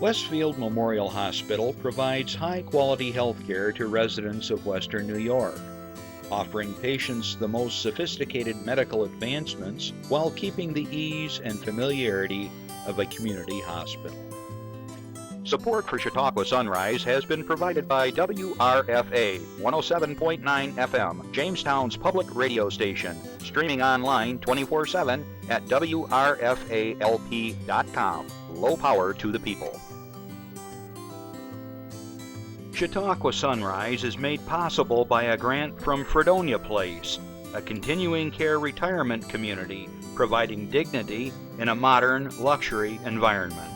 Westfield Memorial Hospital provides high-quality health care to residents of Western New York, offering patients the most sophisticated medical advancements while keeping the ease and familiarity of a community hospital. Support for Chautauqua Sunrise has been provided by WRFA 107.9 FM, Jamestown's public radio station, streaming online 24/7 at WRFALP.com. Low power to the people. Chautauqua Sunrise is made possible by a grant from Fredonia Place, a continuing care retirement community providing dignity in a modern luxury environment.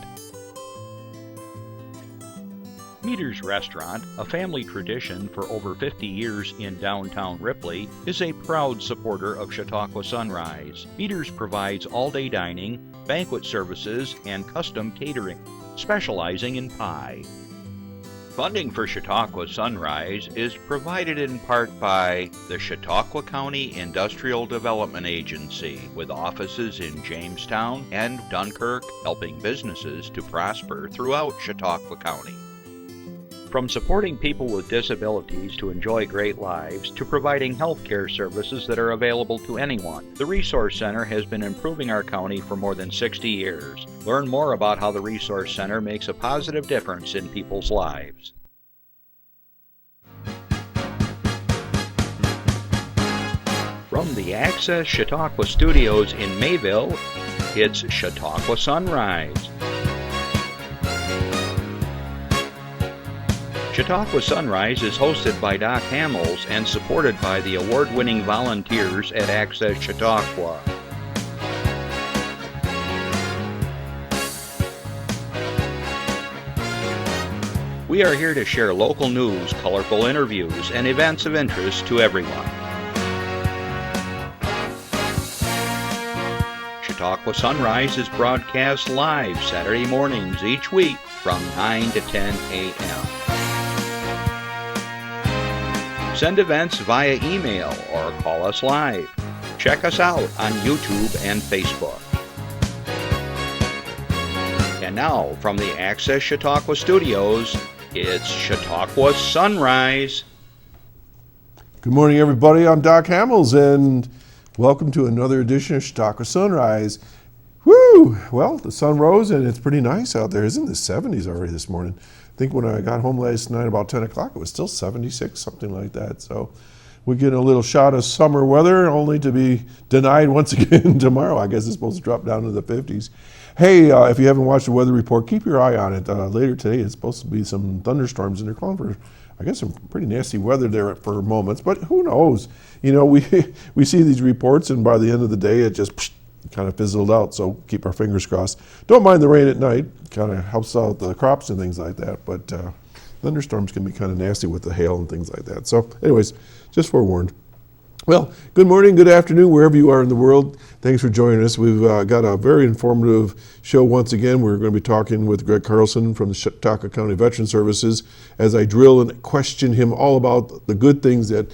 Meter's Restaurant, a family tradition for over 50 years in downtown Ripley, is a proud supporter of Chautauqua Sunrise. Meter's provides all-day dining, banquet services, and custom catering, specializing in pie. Funding for Chautauqua Sunrise is provided in part by the Chautauqua County Industrial Development Agency, with offices in Jamestown and Dunkirk, helping businesses to prosper throughout Chautauqua County. From supporting people with disabilities to enjoy great lives to providing health care services that are available to anyone, the Resource Center has been improving our county for more than 60 years. Learn more about how the Resource Center makes a positive difference in people's lives. From the Access Chautauqua Studios in Mayville, it's Chautauqua Sunrise. Chautauqua Sunrise is hosted by Doc Hamels and supported by the award-winning volunteers at Access Chautauqua. We are here to share local news, colorful interviews, and events of interest to everyone. Chautauqua Sunrise is broadcast live Saturday mornings each week from 9 to 10 a.m. Send events via email or call us live. Check us out on YouTube and Facebook. And now, from the Access Chautauqua Studios, it's Chautauqua Sunrise. Good morning, everybody. I'm Doc Hamels, and welcome to another edition of Chautauqua Sunrise. Woo! Well, the sun rose, and it's pretty nice out there. It's in the 70s already this morning. I think when I got home last night about 10 o'clock, it was still 76, something like that. So we're getting a little shot of summer weather, only to be denied once again tomorrow. I guess it's supposed to drop down to the 50s. Hey, if you haven't watched the weather report, keep your eye on it. Later today, it's supposed to be some thunderstorms, and they're calling for, I guess, some pretty nasty weather there for moments. But who knows? You know, we see these reports, and by the end of the day, it just kind of fizzled out. So keep our fingers crossed. Don't mind the rain at night. Kind of helps out the crops and things like that. But thunderstorms can be kind of nasty with the hail and things like that. So anyways, just forewarned. Well, good morning, good afternoon, wherever you are in the world. Thanks for joining us. We've got a very informative show once again. We're going to be talking with Greg Carlson from the Chautauqua County Veteran Services as I drill and question him all about the good things that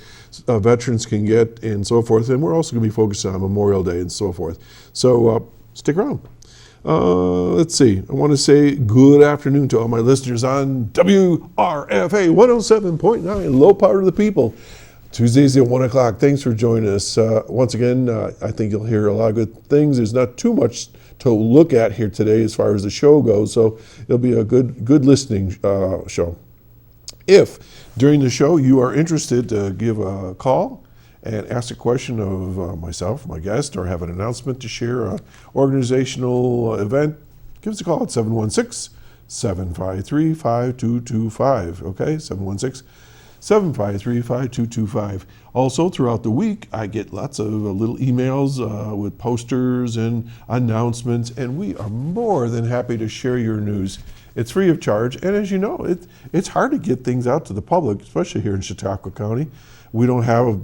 veterans can get and so forth. And we're also going to be focused on Memorial Day and so forth. So stick around. Let's see. I want to say good afternoon to all my listeners on WRFA 107.9, Low Power to the People. Tuesdays at 1 o'clock. Thanks for joining us. Once again, I think you'll hear a lot of good things. There's not too much to look at here today as far as the show goes, so it'll be a good listening show. If during the show you are interested to give a call and ask a question of myself, my guest, or have an announcement to share, an organizational event, give us a call at 716-753-5225, okay, 716-753-5225. Also, throughout the week, I get lots of little emails with posters and announcements, and we are more than happy to share your news. It's free of charge, and as you know, it's hard to get things out to the public, especially here in Chautauqua County. We don't have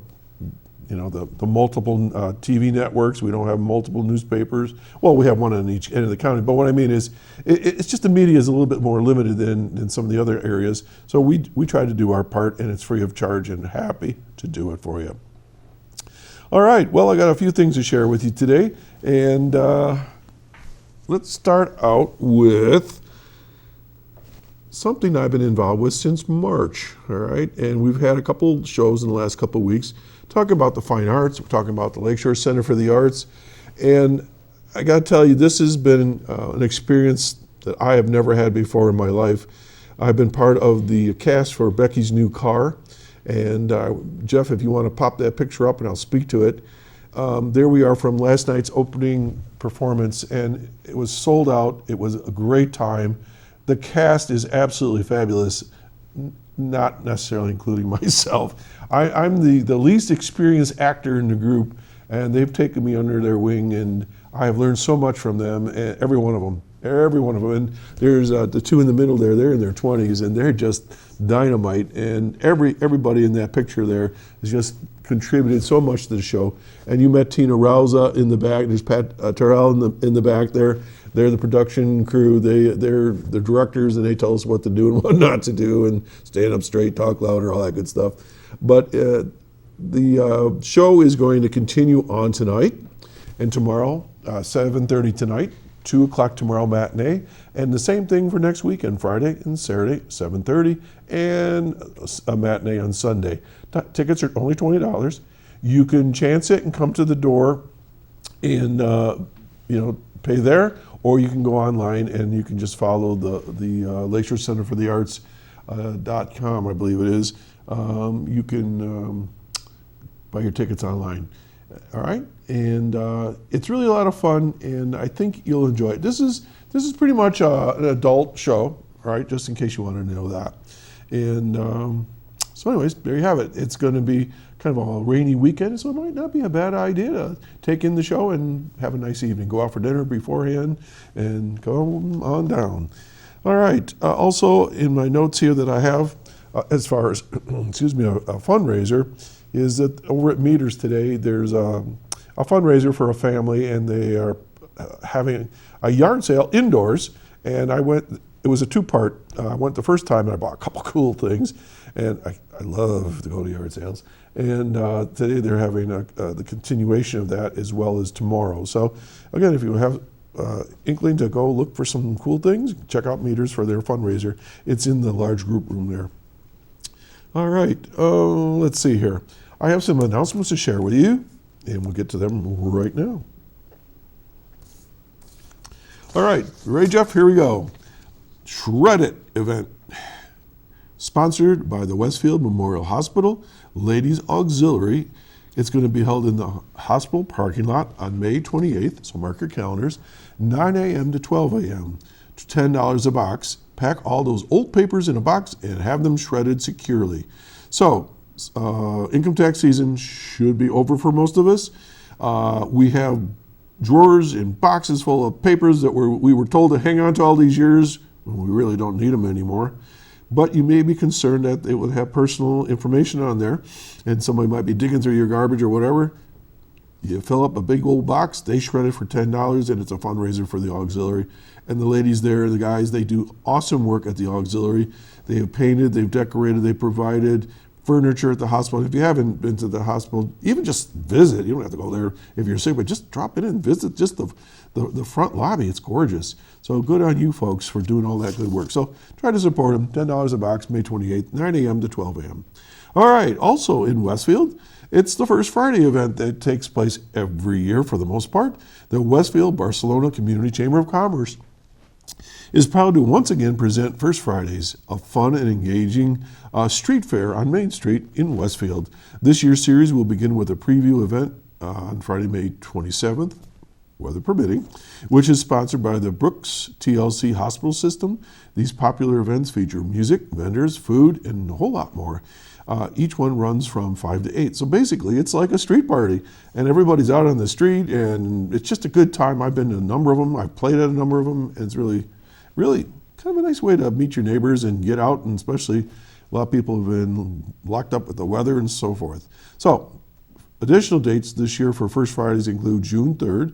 the multiple TV networks. We don't have multiple newspapers. Well, we have one on each end of the county, but what I mean is it's just the media is a little bit more limited than some of the other areas. So we try to do our part, and it's free of charge, and happy to do it for you. All right, well, I got a few things to share with you today, and let's start out with something I've been involved with since March, all right? And we've had a couple shows in the last couple of weeks talking about the fine arts, we're talking about the Lakeshore Center for the Arts, and I gotta tell you, this has been an experience that I have never had before in my life. I've been part of the cast for Becky's new car, and Jeff, if you want to pop that picture up and I'll speak to it. There we are from last night's opening performance, and it was sold out. It was a great time. The cast is absolutely fabulous, not necessarily including myself. I'm the least experienced actor in the group, and they've taken me under their wing, and I have learned so much from them, and every one of them. And there's the two in the middle there, they're in their 20s, and they're just dynamite, and everybody in that picture there has just contributed so much to the show. And you met Tina Rauza in the back, there's Pat Terrell in the back there. They're the production crew, they're the directors, and they tell us what to do and what not to do, and stand up straight, talk louder, all that good stuff. But the show is going to continue on tonight and tomorrow, 7:30 tonight, 2 o'clock tomorrow matinee, and the same thing for next weekend, Friday and Saturday, 7:30, and a matinee on Sunday. Tickets are only $20. You can chance it and come to the door and pay there, or you can go online and you can just follow the Lakeshore Center for the Arts .com, I believe it is. You can buy your tickets online. All right, and it's really a lot of fun, and I think you'll enjoy it. This is pretty much an adult show, all right, just in case you want to know that. And so anyways, there you have it. It's going to be kind of a rainy weekend, so it might not be a bad idea to take in the show and have a nice evening. Go out for dinner beforehand and go on down. All right, also in my notes here that I have, as far as, excuse me, a fundraiser, is that over at Meters today, there's a fundraiser for a family, and they are having a yard sale indoors. And I went, it was a two-part. I went the first time and I bought a couple cool things, and I love to go to yard sales. And today they're having the continuation of that, as well as tomorrow. So again, if you have inkling to go look for some cool things, check out Meters for their fundraiser. It's in the large group room there. All right, let's see here. I have some announcements to share with you, and we'll get to them right now. All right, ready, Jeff? Here we go. Shred It event, sponsored by the Westfield Memorial Hospital Ladies Auxiliary. It's going to be held in the hospital parking lot on May 28th, so mark your calendars, 9 a.m. to 12 a.m. to $10 a box. Pack all those old papers in a box and have them shredded securely. So, income tax season should be over for most of us. We have drawers and boxes full of papers that we were told to hang on to all these years when we really don't need them anymore. But you may be concerned that they would have personal information on there, and somebody might be digging through your garbage or whatever. You fill up a big old box, they shred it for $10, and it's a fundraiser for the auxiliary. And the ladies there, the guys, they do awesome work at the auxiliary. They have painted, they've decorated, they've provided furniture at the hospital. If you haven't been to the hospital, even just visit. You don't have to go there if you're sick, but just drop in and visit just the front lobby. It's gorgeous. So good on you folks for doing all that good work. So try to support them. $10 a box, May 28th, 9 a.m. to 12 a.m. All right, also in Westfield, it's the First Friday event that takes place every year for the most part. The Westfield Barcelona Community Chamber of Commerce is proud to once again present First Fridays, a fun and engaging street fair on Main Street in Westfield. This year's series will begin with a preview event on Friday, May 27th, weather permitting, which is sponsored by the Brooks TLC Hospital System. These popular events feature music, vendors, food, and a whole lot more. Each one runs from 5 to 8. So basically, it's like a street party, and everybody's out on the street, and it's just a good time. I've been to a number of them. I've played at a number of them, and it's really kind of a nice way to meet your neighbors and get out, and especially a lot of people have been locked up with the weather and so forth. So additional dates this year for First Fridays include June 3rd,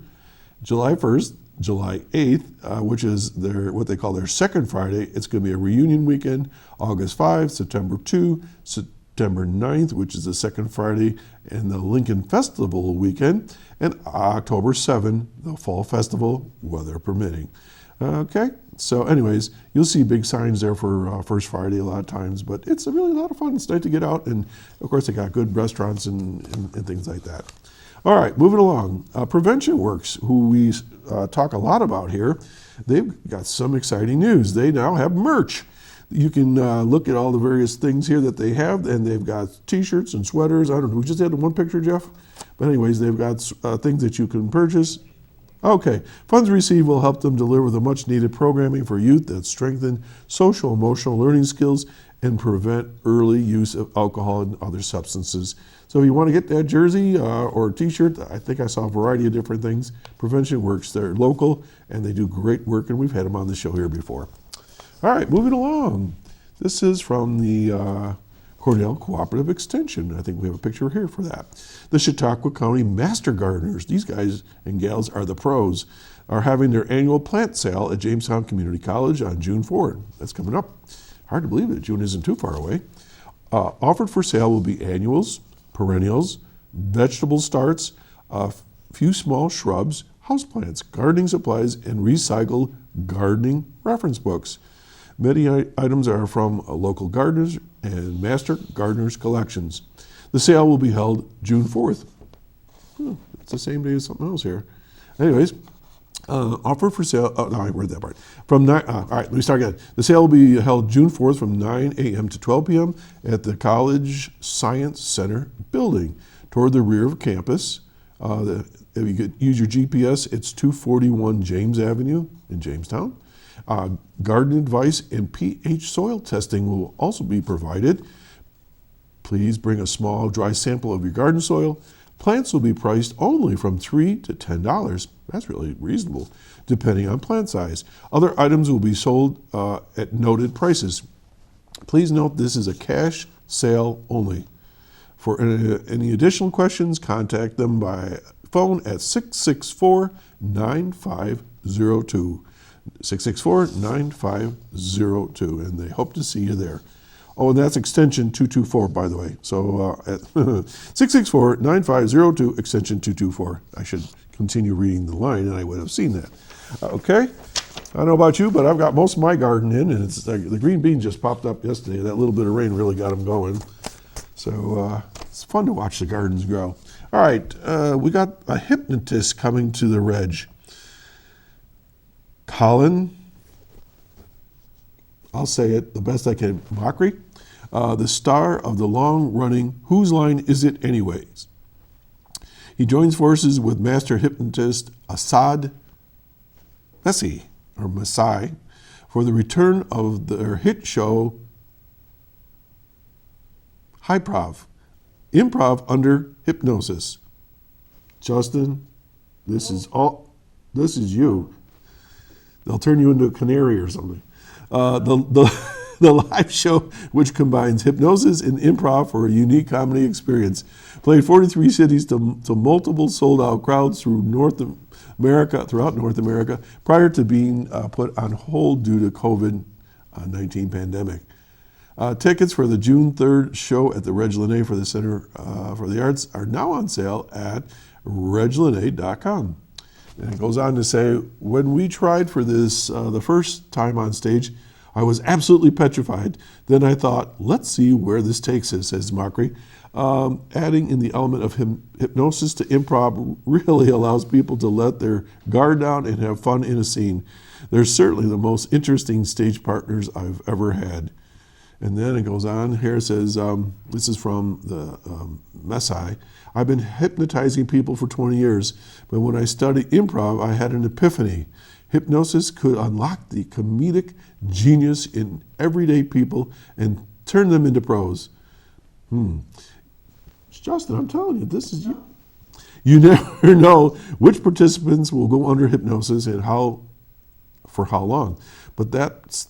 July 1st, July 8th, which is what they call their second Friday. It's going to be a reunion weekend, August 5, September 2, September 9th, which is the second Friday, and the Lincoln Festival weekend, and October 7, the Fall Festival, weather permitting. Okay, So anyways, you'll see big signs there for First Friday a lot of times, but it's a really lot of fun. It's nice to get out, and of course they got good restaurants and things like that. All right, moving along. Prevention Works, who we talk a lot about here, they've got some exciting news. They now have merch. You can look at all the various things here that they have, and they've got t-shirts and sweaters. I don't know, we just had one picture, Jeff? But anyways, they've got things that you can purchase. Okay, funds received will help them deliver the much-needed programming for youth that strengthen social emotional learning skills and prevent early use of alcohol and other substances. So if you want to get that jersey or t-shirt, I think I saw a variety of different things. Prevention Works, they're local, and they do great work, and we've had them on the show here before. All right, moving along. This is from the Cornell Cooperative Extension. I think we have a picture here for that. The Chautauqua County Master Gardeners, these guys and gals are the pros, are having their annual plant sale at Jamestown Community College on June 4th. That's coming up. Hard to believe it, June isn't too far away. Offered for sale will be annuals, perennials, vegetable starts, a few small shrubs, houseplants, gardening supplies, and recycled gardening reference books. Many items are from local gardeners and master gardeners collections. The sale will be held June 4th. It's the same day as something else here. Anyways, offer for sale, no, I read that part. All right, let me start again. The sale will be held June 4th from 9 a.m. to 12 p.m. at the College Science Center building toward the rear of campus. If you could use your GPS, it's 241 James Avenue in Jamestown. Garden advice and pH soil testing will also be provided. Please bring a small dry sample of your garden soil. Plants will be priced only from $3 to $10. That's really reasonable, depending on plant size. Other items will be sold at noted prices. Please note this is a cash sale only. For any additional questions, contact them by phone at 664-9502. 664-9502, and they hope to see you there. Oh, and that's extension 224, by the way. So at 664-9502, extension 224. I should continue reading the line, and I would have seen that. Okay? I don't know about you, but I've got most of my garden in, and it's like the green beans just popped up yesterday. That little bit of rain really got them going. So it's fun to watch the gardens grow. All right, we got a hypnotist coming to the Reg. Colin, I'll say it the best I can, Mockery, the star of the long-running Whose Line Is It Anyways? He joins forces with master hypnotist Assad Messi, or Masai, for the return of their hit show Improv Under Hypnosis. Justin, this is you. They'll turn you into a canary or something. The live show, which combines hypnosis and improv for a unique comedy experience, played 43 cities to multiple sold-out crowds throughout North America, prior to being put on hold due to COVID-19 pandemic. Tickets for the June 3rd show at the Reg Lene for the Center for the Arts are now on sale at reglene.com. And it goes on to say, when we tried for this the first time on stage, I was absolutely petrified. Then I thought, let's see where this takes us, says Mockery. Adding in the element of hypnosis to improv really allows people to let their guard down and have fun in a scene. They're certainly the most interesting stage partners I've ever had. And then it goes on here, it says, this is from the Messiah. I've been hypnotizing people for 20 years, but when I studied improv, I had an epiphany. Hypnosis could unlock the comedic genius in everyday people and turn them into pros. Justin, I'm telling you, this is you. You never know which participants will go under hypnosis and for how long. But that's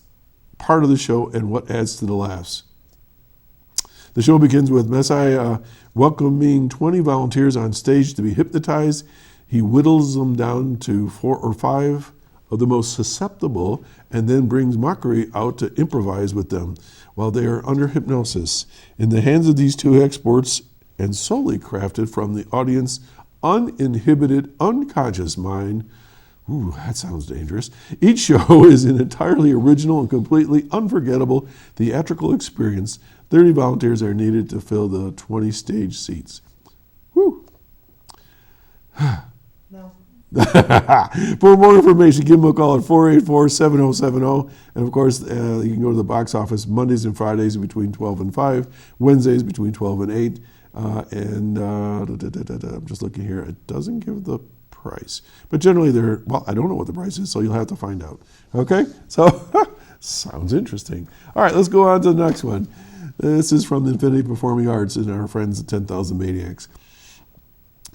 part of the show and what adds to the laughs. The show begins with Messiah welcoming 20 volunteers on stage to be hypnotized. He whittles them down to 4 or 5 of the most susceptible and then brings Mockery out to improvise with them while they are under hypnosis. In the hands of these two experts and solely crafted from the audience's uninhibited, unconscious mind, Ooh, that sounds dangerous. Each show is an entirely original and completely unforgettable theatrical experience. 30 volunteers are needed to fill the 20 stage seats. Whew. No. For more information, give them a call at 484-7070. And of course, you can go to the box office Mondays and Fridays between 12 and 5, Wednesdays between 12 and 8. I'm just looking here. It doesn't give the price. But generally I don't know what the price is, so you'll have to find out. Okay? So, sounds interesting. All right, let's go on to the next one. This is from the Infinity Performing Arts and our friends at 10,000 Maniacs.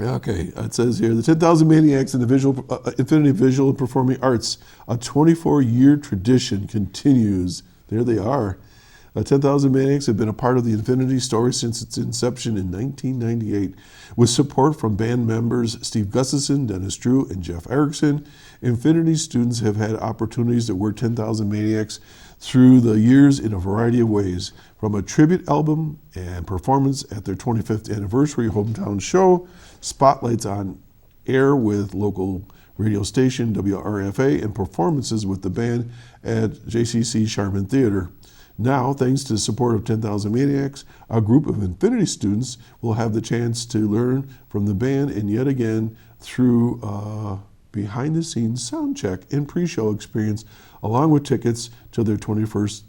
Okay, it says here, the 10,000 Maniacs and the Infinity Visual and Performing Arts, a 24-year tradition continues. There they are. 10,000 Maniacs have been a part of the Infinity story since its inception in 1998. With support from band members Steve Gustafson, Dennis Drew, and Jeff Erickson, Infinity students have had opportunities to work 10,000 Maniacs through the years in a variety of ways, from a tribute album and performance at their 25th anniversary hometown show, spotlights on air with local radio station WRFA, and performances with the band at JCC Sharman Theater. Now, thanks to the support of 10,000 Maniacs, a group of Infinity students will have the chance to learn from the band and yet again through behind-the-scenes sound check and pre-show experience, along with tickets to their May 21st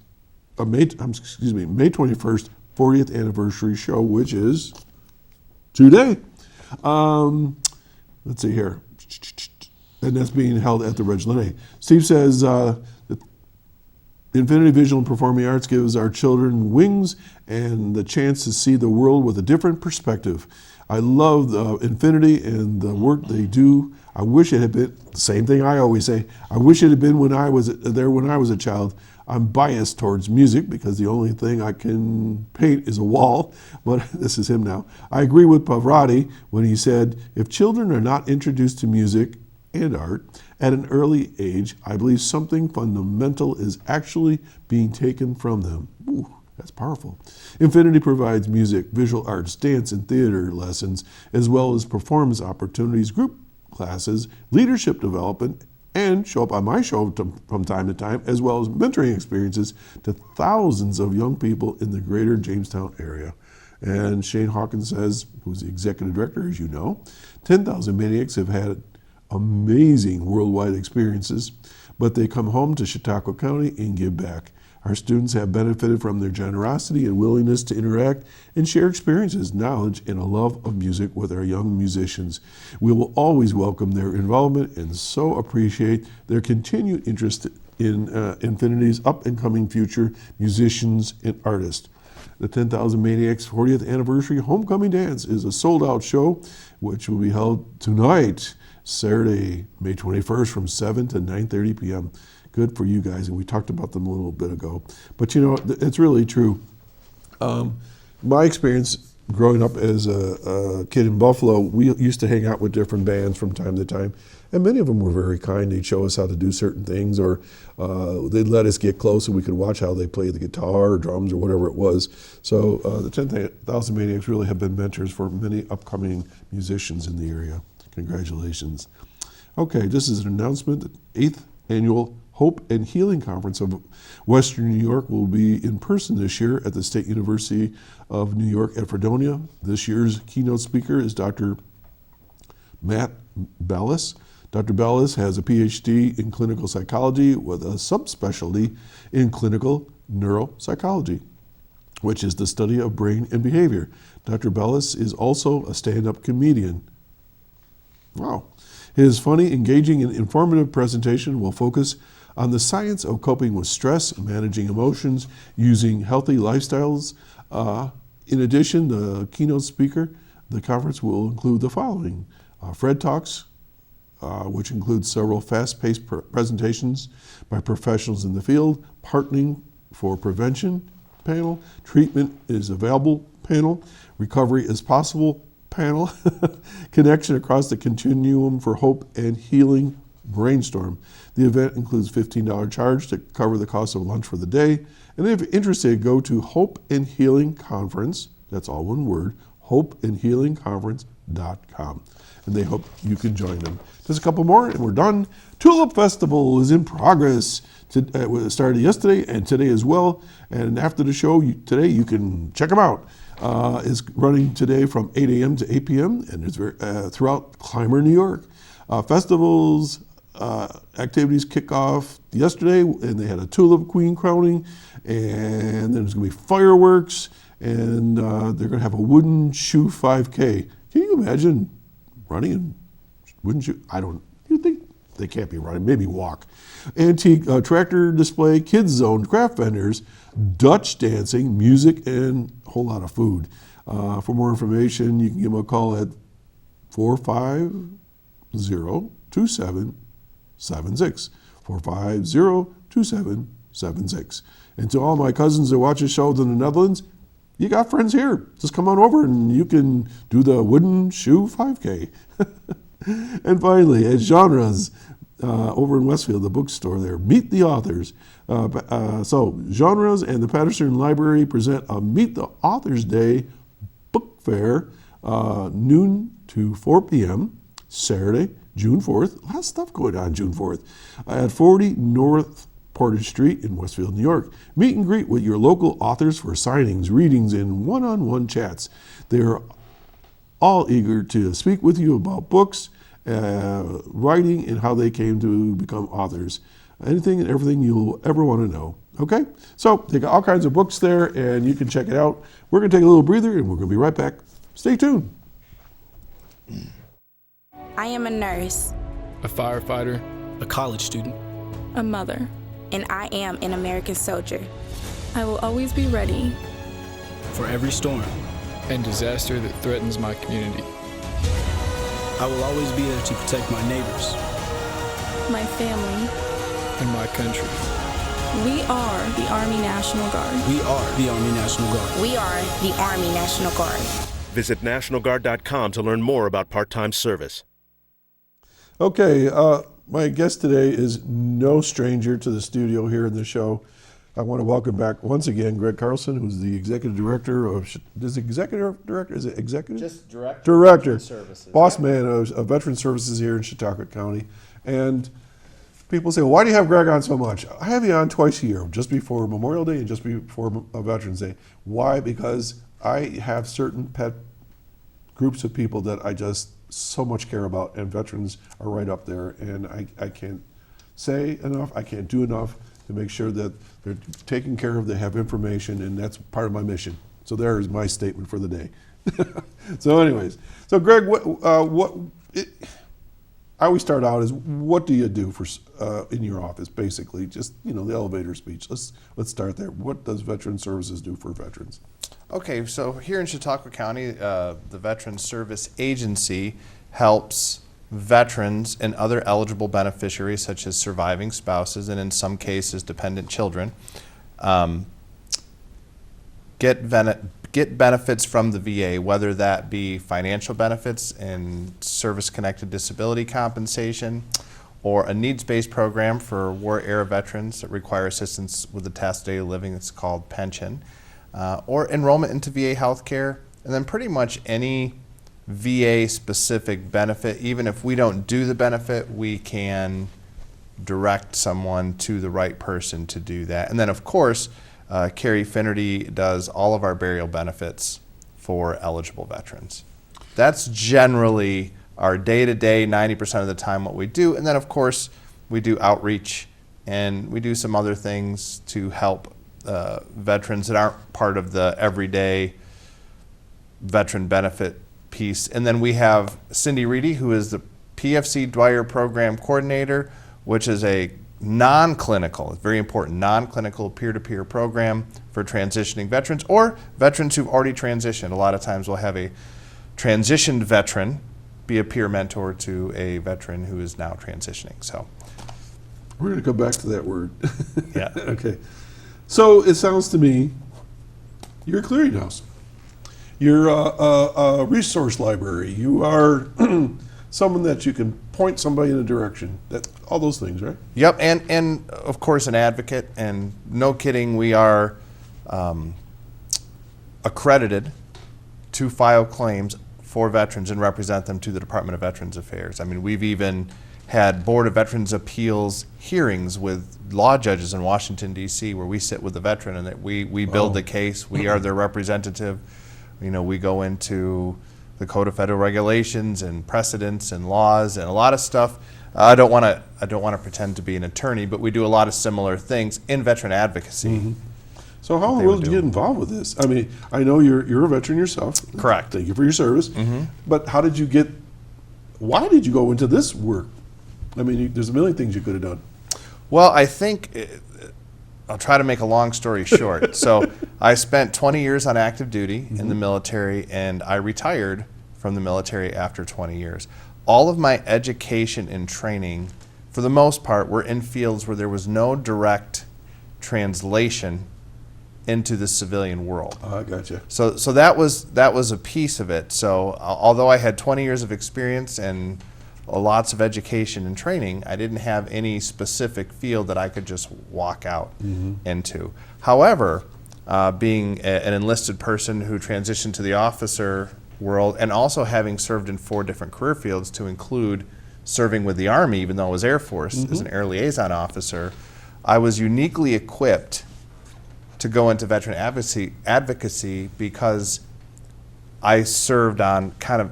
40th anniversary show, which is today. Let's see here. And that's being held at the Reg Lene. Steve says, Infinity Visual and Performing Arts gives our children wings and the chance to see the world with a different perspective. I love Infinity and the work they do. I wish it had been, the same thing I always say, I wish it had been when I was there when I was a child. I'm biased towards music because the only thing I can paint is a wall, but this is him now. I agree with Pavarotti when he said, if children are not introduced to music and art at an early age, I believe something fundamental is actually being taken from them. Ooh, that's powerful. Infinity provides music, visual arts, dance, and theater lessons, as well as performance opportunities, group classes, leadership development, and show up on my show from time to time, as well as mentoring experiences to thousands of young people in the greater Jamestown area. And Shane Hawkins says, who's the executive director, as you know, 10,000 Maniacs have had amazing worldwide experiences, but they come home to Chautauqua County and give back. Our students have benefited from their generosity and willingness to interact and share experiences, knowledge, and a love of music with our young musicians. We will always welcome their involvement and so appreciate their continued interest in Infinity's up-and-coming future musicians and artists. The 10,000 Maniacs 40th Anniversary Homecoming Dance is a sold-out show, which will be held tonight, Saturday, May 21st from 7 to 9:30 p.m. Good for you guys, and we talked about them a little bit ago. But you know, it's really true. My experience growing up as a kid in Buffalo, we used to hang out with different bands from time to time, and many of them were very kind. They'd show us how to do certain things, or they'd let us get close and we could watch how they played the guitar or drums or whatever it was. So the 10,000 Maniacs really have been mentors for many upcoming musicians in the area. Congratulations. Okay, this is an announcement. The 8th Annual Hope and Healing Conference of Western New York will be in person this year at the State University of New York at Fredonia. This year's keynote speaker is Dr. Matt Bellis. Dr. Bellis has a PhD in clinical psychology with a subspecialty in clinical neuropsychology, which is the study of brain and behavior. Dr. Bellis is also a stand-up comedian. Wow. His funny, engaging, and informative presentation will focus on the science of coping with stress, managing emotions, using healthy lifestyles. In addition, the keynote speaker, the conference will include the following. Fred Talks, which includes several fast-paced presentations by professionals in the field, Partnering for Prevention panel, Treatment is Available panel, Recovery is Possible panel, Connection Across the Continuum for Hope and Healing brainstorm. The event includes $15 charge to cover the cost of lunch for the day. And if you're interested, go to Hope and Healing Conference, that's all one word, hopeandhealingconference.com. tulipfestival.com. And they hope you can join them. Just a couple more and we're done. Tulip Festival is in progress. It started yesterday and today as well. And after the show today, you can check them out. It's running today from 8 a.m. to 8 p.m. and it's throughout Clymer, New York. Festivals, activities kick off yesterday, and they had a Tulip Queen crowning, and then there's going to be fireworks, and they're going to have a wooden shoe 5K. Can you imagine running in wooden shoe? You think they can't be running, maybe walk. Antique tractor display, kids zone, craft vendors, Dutch dancing, music, and a whole lot of food. For more information, you can give them a call at 450-2776. 450-2776. And to all my cousins that watch the show in the Netherlands, you got friends here. Just come on over and you can do the wooden shoe 5K. And finally, at Genres, over in Westfield, the bookstore there, meet the authors. So Genres and the Patterson Library present a Meet the Authors Day book fair, noon to 4 p.m., Saturday, June 4th. A lot of stuff going on June 4th. At 40 North Portage Street in Westfield, New York. Meet and greet with your local authors for signings, readings, and one-on-one chats. They are all eager to speak with you about books, writing, and how they came to become authors. Anything and everything you'll ever want to know. Okay? So they got all kinds of books there, and you can check it out. We're going to take a little breather, and we're going to be right back. Stay tuned. I am a nurse, a firefighter, a college student, a mother, and I am an American soldier. I will always be ready for every storm and disaster that threatens my community. I will always be there to protect my neighbors, my family, and my country. We are the Army National Guard. We are the Army National Guard. We are the Army National Guard. Visit nationalguard.com to learn more about part-time service. Okay, my guest today is no stranger to the studio here in the show. I want to welcome back once again Greg Carlson, who's the executive director of, is it executive director? Is it executive? Just director. Director. Services. Boss man of Veteran Services here in Chautauqua County. And people say, well, why do you have Greg on so much? I have you on twice a year, just before Memorial Day and just before Veterans Day. Why? Because I have certain pet groups of people that I just so much care about, and veterans are right up there, and I can't say enough, I can't do enough to make sure that they're taken care of, they have information, and that's part of my mission. So there is my statement for the day. So anyways, so Greg, I always start out as, what do you do for in your office, basically? Just, the elevator speech. Let's start there. What does Veteran Services do for veterans? Okay, so here in Chautauqua County, the Veteran Service Agency helps veterans and other eligible beneficiaries, such as surviving spouses and in some cases dependent children, get benefits from the VA, whether that be financial benefits and service-connected disability compensation, or a needs-based program for war-era veterans that require assistance with the task of daily living that's called pension, or enrollment into VA healthcare, and then pretty much any VA-specific benefit. Even if we don't do the benefit, we can direct someone to the right person to do that. And then, of course, Carrie Finnerty does all of our burial benefits for eligible veterans. That's generally our day-to-day, 90% of the time what we do. And then, of course, we do outreach and we do some other things to help veterans that aren't part of the everyday veteran benefit piece. And then we have Cindy Reedy, who is the PFC Dwyer Program Coordinator, which is a non-clinical, it's very important, non-clinical peer-to-peer program for transitioning veterans or veterans who've already transitioned. A lot of times we'll have a transitioned veteran be a peer mentor to a veteran who is now transitioning. So we're going to come back to that word. Yeah. Okay. So it sounds to me, you're a clearinghouse. You're a resource library. You are someone that you can point somebody in a direction. That all those things, right? Yep, and of course an advocate. And no kidding, we are accredited to file claims for veterans and represent them to the Department of Veterans Affairs. I mean, we've even had Board of Veterans Appeals hearings with law judges in Washington, D.C., where we sit with the veteran and that we build the case. We are their representative. You know, we go into the Code of Federal Regulations and precedents and laws and a lot of stuff. I don't want to pretend to be an attorney, but we do a lot of similar things in veteran advocacy. So how in the world did you get involved with this? I mean, I know you're a veteran yourself. Correct. Thank you for your service. But how did you get, why did you go into this work? I mean, there's a million things you could have done. Well, I think, I'll try to make a long story short. So I spent 20 years on active duty in the military, and I retired from the military after 20 years. All of my education and training, for the most part, were in fields where there was no direct translation into the civilian world. I gotcha. So that was a piece of it. So although I had 20 years of experience and lots of education and training, I didn't have any specific field that I could just walk out into. However, being an enlisted person who transitioned to the officer world and also having served in 4 different career fields to include serving with the Army, even though I was Air Force, as an air liaison officer, I was uniquely equipped to go into veteran advocacy because I served on kind of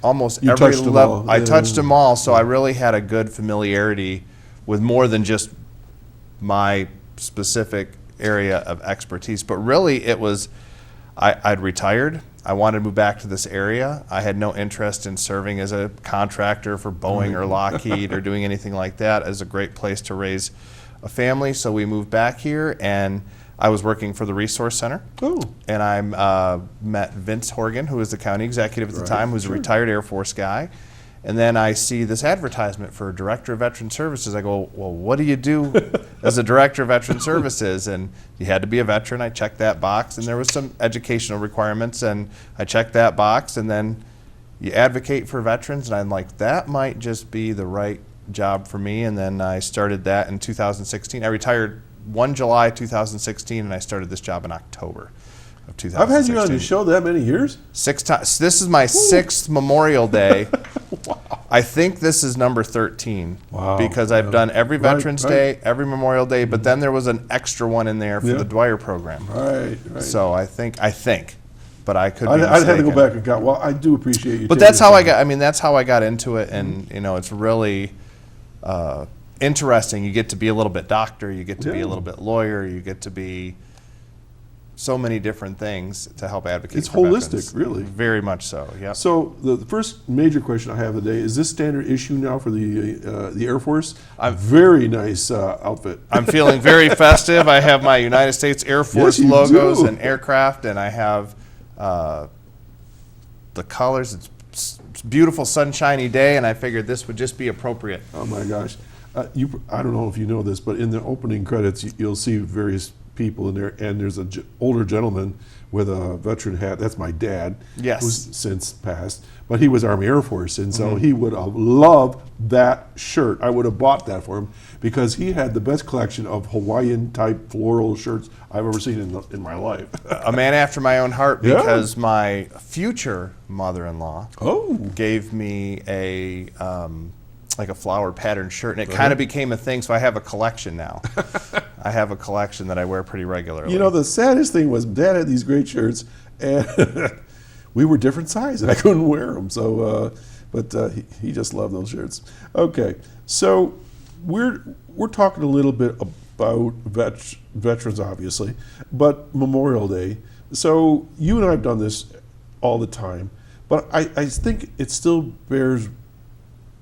almost every level. I touched them all, so I really had a good familiarity with more than just my specific area of expertise. But really, it was, I'd retired. I wanted to move back to this area. I had no interest in serving as a contractor for Boeing or Lockheed or doing anything like that. It was a great place to raise a family, so we moved back here, and I was working for the Resource Center. And I met Vince Horgan, who was the county executive at the time, who's a retired Air Force guy. And then I see this advertisement for Director of Veteran Services. I go, well, what do you do as a Director of Veteran Services? And you had to be a veteran. I checked that box, and there was some educational requirements, and I checked that box. And then you advocate for veterans, and I'm like, that might just be the right job for me. And then I started that in 2016. I retired 1 July 2016, and I started this job in October of 2016. I've had you on the show that many years? 6 times. This is my 6th Memorial Day. Wow. I think this is number 13. Wow. Because I've done every Veterans Day, every Memorial Day, but then there was an extra one in there for the Dwyer program. Right. So I think, but I could be mistaken. I'd have to go back and count. Well, I do appreciate you. But that's how I got. I mean, that's how I got into it, and you know, it's really interesting. You get to be a little bit doctor, you get to be a little bit lawyer, you get to be so many different things to help advocate. It's for holistic, veterans. really. Very much so. Yeah. So the first major question I have today is this standard issue now for the Air Force? Very nice outfit. I'm feeling very festive. I have my United States Air Force logos and aircraft, and I have the colors. It's a beautiful sunshiny day, and I figured this would just be appropriate. Oh my gosh. I don't know if you know this, but in the opening credits, you'll see various people in there, and there's an older gentleman with a veteran hat. That's my dad, who's since passed, but he was Army Air Force, and so he would have loved that shirt. I would have bought that for him because he had the best collection of Hawaiian type floral shirts I've ever seen in my life. A man after my own heart, because my future mother-in-law gave me a like a flower pattern shirt, and it kind of became a thing, so I have a collection now. I have a collection that I wear pretty regularly. You know, the saddest thing was Dad had these great shirts, and we were different size, and I couldn't wear them. So, but he just loved those shirts. Okay, so we're talking a little bit about veterans, obviously, but Memorial Day. So you and I have done this all the time, but I think it still bears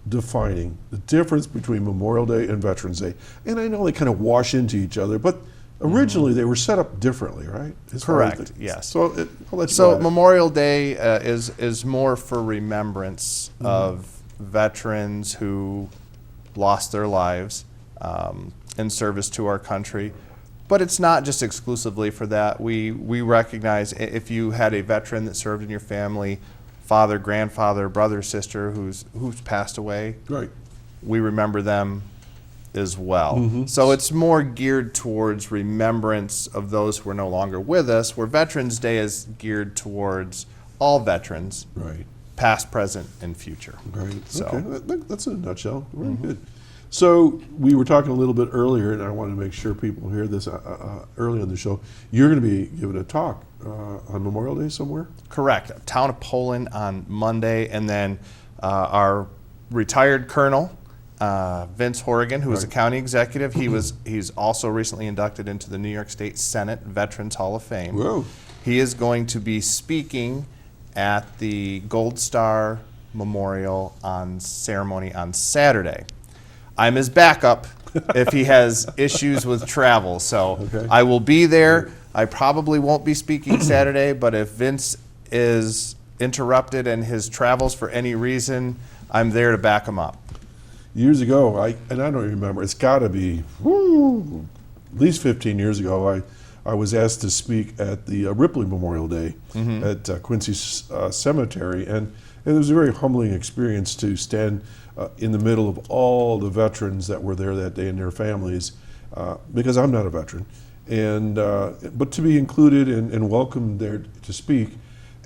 defining the difference between Memorial Day and Veterans Day. And I know they kind of wash into each other, but originally they were set up differently, right? Correct, yes. So I'll let you So go ahead. Memorial Day is more for remembrance of veterans who lost their lives in service to our country. But it's not just exclusively for that. We recognize if you had a veteran that served in your family, father, grandfather, brother, sister who's passed away, we remember them as well. So it's more geared towards remembrance of those who are no longer with us, where Veterans Day is geared towards all veterans, Right. past, present, and future. Right. So- Okay. That's in a nutshell. Very good. So we were talking a little bit earlier, and I want to make sure people hear this early on the show. You're going to be giving a talk on Memorial Day somewhere? Correct. Town of Poland on Monday, and then our retired colonel, Vince Horrigan, who is a county executive. He's also recently inducted into the New York State Senate Veterans Hall of Fame. Whoa. He is going to be speaking at the Gold Star Memorial ceremony on Saturday. I'm his backup if he has issues with travel. So Okay. I will be there. I probably won't be speaking Saturday, but if Vince is interrupted in his travels for any reason, I'm there to back him up. Years ago, I don't remember, it's got to be at least 15 years ago, I was asked to speak at the Ripley Memorial Day at Quincy Cemetery, and it was a very humbling experience to stand in the middle of all the veterans that were there that day and their families, because I'm not a veteran, and but to be included and welcomed there to speak.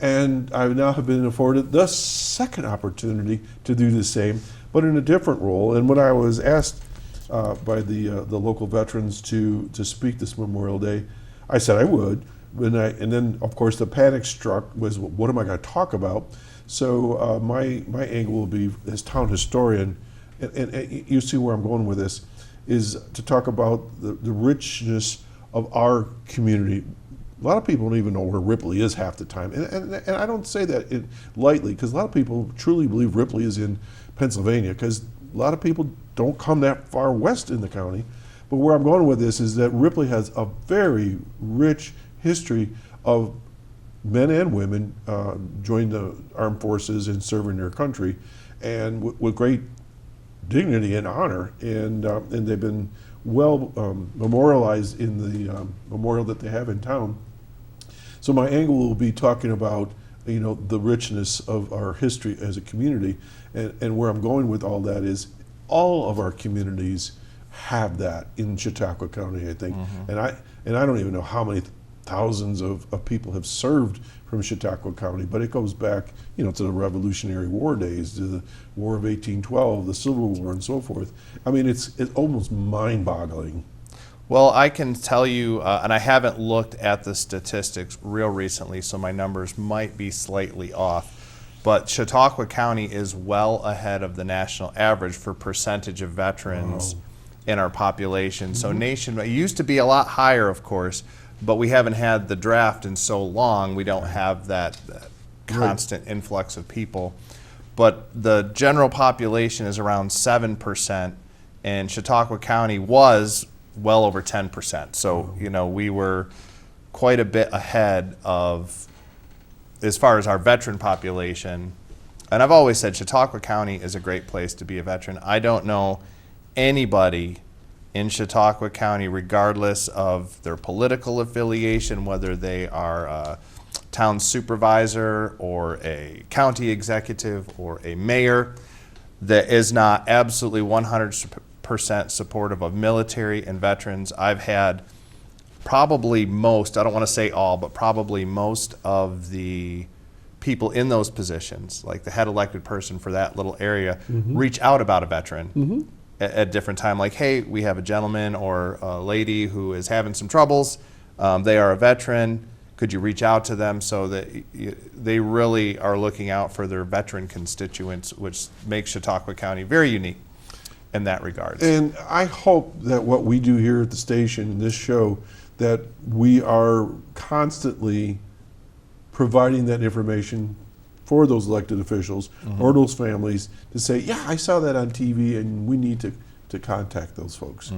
And I now have been afforded the second opportunity to do the same, but in a different role. And when I was asked by the local veterans to speak this Memorial Day, I said I would. And then, of course, the panic struck was, what am I going to talk about? So my angle will be, as town historian, and you see where I'm going with this, is to talk about the richness of our community. A lot of people don't even know where Ripley is half the time. And I don't say that lightly, because a lot of people truly believe Ripley is in Pennsylvania, because a lot of people don't come that far west in the county. But where I'm going with this is that Ripley has a very rich history of men and women joining the armed forces and serving their country, and with great dignity and honor. And they've been well memorialized in the memorial that they have in town. So my angle will be talking about, you know, the richness of our history as a community, and where I'm going with all that is all of our communities have that in Chautauqua County, I think. And I don't even know how many thousands of people have served from Chautauqua County, but it goes back, you know, to the Revolutionary War days, to the War of 1812, the Civil War, and so forth. I mean, it's almost mind-boggling. Well, I can tell you, and I haven't looked at the statistics real recently, so my numbers might be slightly off, but Chautauqua County is well ahead of the national average for percentage of veterans in our population. So nationwide, it used to be a lot higher, of course, but we haven't had the draft in so long, we don't have that constant influx of people. But the general population is around 7%, and Chautauqua County was well over 10%. So, you know, we were quite a bit ahead of, as far as our veteran population. And I've always said Chautauqua County is a great place to be a veteran. I don't know anybody in Chautauqua County, regardless of their political affiliation, whether they are a town supervisor or a county executive or a mayor, that is not absolutely 100% supportive of military and veterans. I've had probably most, I don't want to say all, but probably most of the people in those positions, like the head elected person for that little area, reach out about a veteran at different time, like, hey, we have a gentleman or a lady who is having some troubles. They are a veteran. Could you reach out to them? So that they really are looking out for their veteran constituents, which makes Chautauqua County very unique in that regard. And I hope that what we do here at the station, in this show, that we are constantly providing that information for those elected officials or those families to say, yeah, I saw that on TV and we need to contact those folks.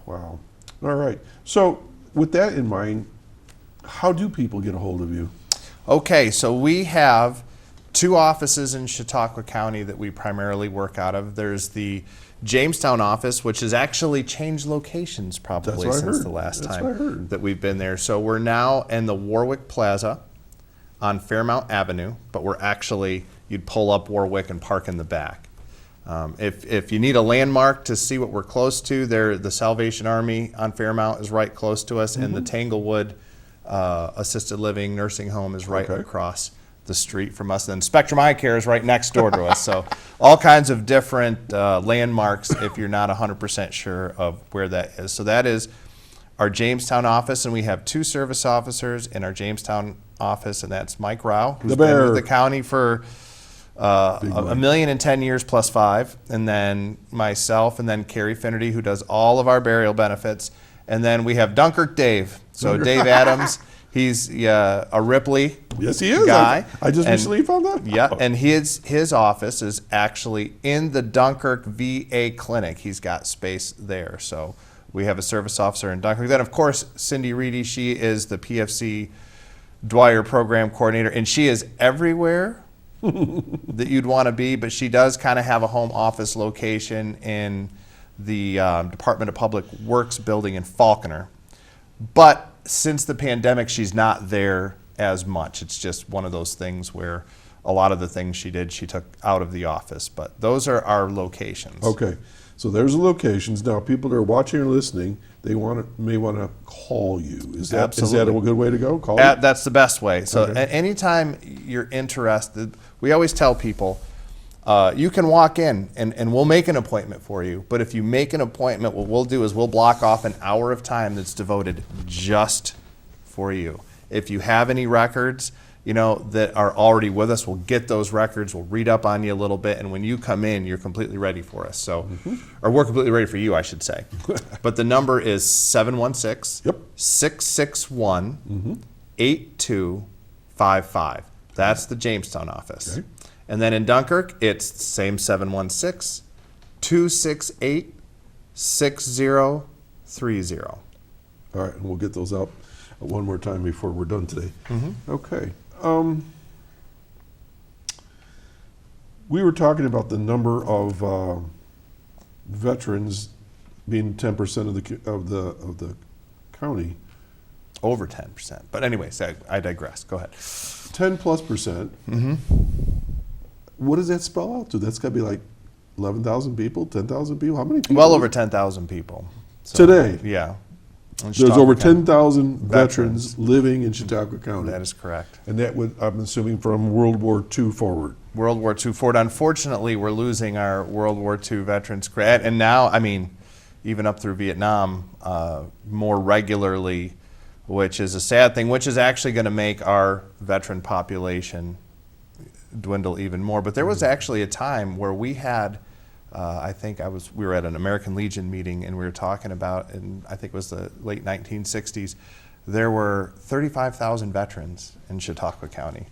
Wow. All right. So with that in mind, how do people get a hold of you? Okay, so we have 2 offices in Chautauqua County that we primarily work out of. There's the Jamestown office, which has actually changed locations probably since the last time that we've been there. So we're now in the Warwick Plaza on Fairmount Avenue, but we're actually, you'd pull up Warwick and park in the back. If you need a landmark to see what we're close to, the Salvation Army on Fairmount is right close to us, and the Tanglewood Assisted Living Nursing Home is right across the street from us. And Spectrum Eye Care is right next door to us. So all kinds of different landmarks if you're not 100% sure of where that is. So that is our Jamestown office, and we have 2 service officers in our Jamestown office, and that's Mike Rao, who's been with the county for a million and 10 years plus 5, and then myself, and then Carrie Finnerty, who does all of our burial benefits, and then we have Dunkirk Dave. So Dave Adams, he's a Ripley Yes, he is. guy. I just recently found that. Yeah, and his office is actually in the Dunkirk VA clinic. He's got space there, so we have a service officer in Dunkirk. Then, of course, Cindy Reedy, she is the PFC Dwyer program coordinator, and she is everywhere that you'd want to be, but she does kind of have a home office location in the Department of Public Works building in Falconer. But since the pandemic, she's not there as much. It's just one of those things where a lot of the things she did, she took out of the office. But those are our locations. Okay, so there's the locations. Now, people that are watching or listening, they may want to call you. Is that a good way to go? Call you? That's the best way. So Okay. anytime you're interested, we always tell people, you can walk in and we'll make an appointment for you. But if you make an appointment, what we'll do is we'll block off an hour of time that's devoted just for you. If you have any records, that are already with us, we'll get those records, we'll read up on you a little bit, and when you come in, you're completely ready for us. So, or we're completely ready for you, I should say. But the number is 716-661-8255. That's the Jamestown office. Okay. And then in Dunkirk, it's the same 716-268-6030. All right, and we'll get those out one more time before we're done today. Okay. We were talking about the number of veterans being 10% of the county. Over 10%. But anyways, I digress. Go ahead. 10+%. What does that spell out to? That's got to be like 11,000 people, 10,000 people. How many people? Well over 10,000 people. So, Today? Yeah. There's over 10,000 veterans living in Chautauqua County. That is correct. And that would, I'm assuming, from World War II forward. World War II forward. Unfortunately, we're losing our World War II veterans. And now, even up through Vietnam, more regularly, which is a sad thing, which is actually going to make our veteran population dwindle even more. But there was actually a time where we had, we were at an American Legion meeting and we were talking about, and I think it was the late 1960s, there were 35,000 veterans in Chautauqua County.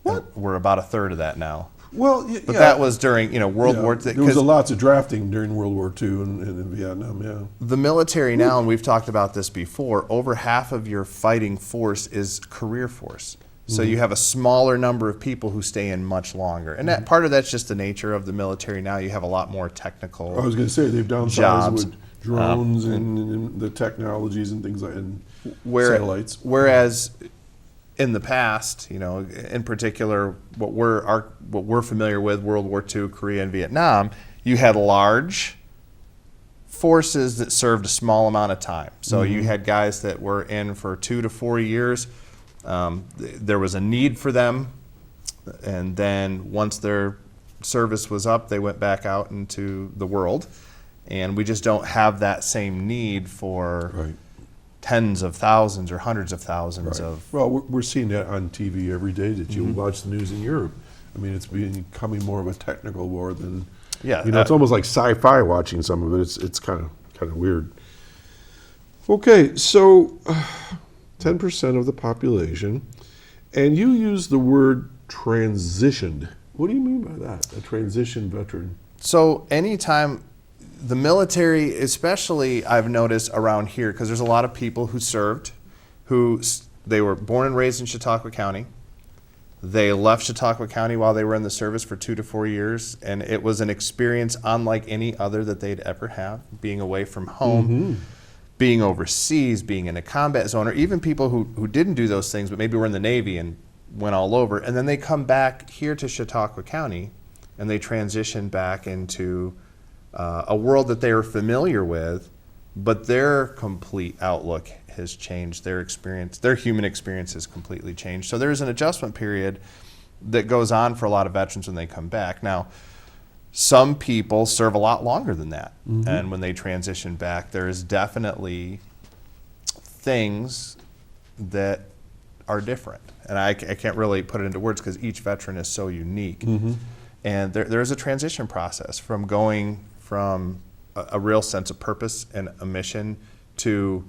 What? We're about a third of that now. Well, But that was during, World War II. There was lots of drafting during World War II and in Vietnam, yeah. The military now, and we've talked about this before, over half of your fighting force is career force. So you have a smaller number of people who stay in much longer. And that part of that's just the nature of the military now. You have a lot more technical I was going to say, they've downsized jobs. with drones and the technologies and things like and satellites. Whereas in the past, in particular, what we're familiar with, World War II, Korea, and Vietnam, you had large forces that served a small amount of time. So you had guys that were in for 2 to 4 years. There was a need for them, and then once their service was up, they went back out into the world. And we just don't have that same need for tens of thousands or hundreds of thousands of... Well, we're seeing that on TV every day that you watch the news in Europe. It's becoming more of a technical war than... Yeah. it's almost like sci-fi watching some of it. It's kind of weird. Okay, so 10% of the population, and you use the word transitioned. What do you mean by that, a transition veteran? So anytime the military, especially I've noticed around here, because there's a lot of people who served, they were born and raised in Chautauqua County. They left Chautauqua County while they were in the service for 2 to 4 years, and it was an experience unlike any other that they'd ever have, being away from home, being overseas, being in a combat zone, or even people who didn't do those things, but maybe were in the Navy and went all over, and then they come back here to Chautauqua County, and they transition back into a world that they were familiar with, but their complete outlook has changed. Their experience, their human experience has completely changed. So there's an adjustment period that goes on for a lot of veterans when they come back. Now, some people serve a lot longer than that. And when they transition back, there's definitely things that are different. And I can't really put it into words because each veteran is so unique. And there's a transition process from going from a real sense of purpose and a mission to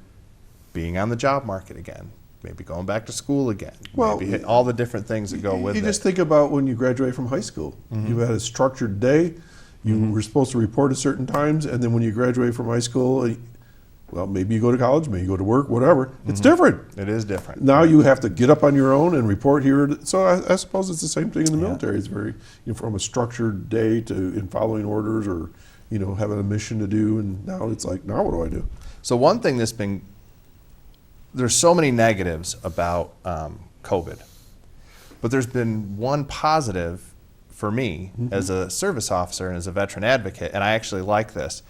being on the job market again, maybe going back to school again, Well, maybe all the different things that go with You it. just think about when you graduate from high school. You had a structured day. You were supposed to report at certain times, and then when you graduate from high school, well, maybe you go to college, maybe you go to work, whatever. It's different. It is different. Now you have to get up on your own and report here. So I suppose it's the same thing in the military. It's very, from a structured day to in following orders or, having a mission to do. And now it's like, now what do I do? So one thing there's so many negatives about COVID, but there's been one positive for me as a service officer and as a veteran advocate, and I actually like this.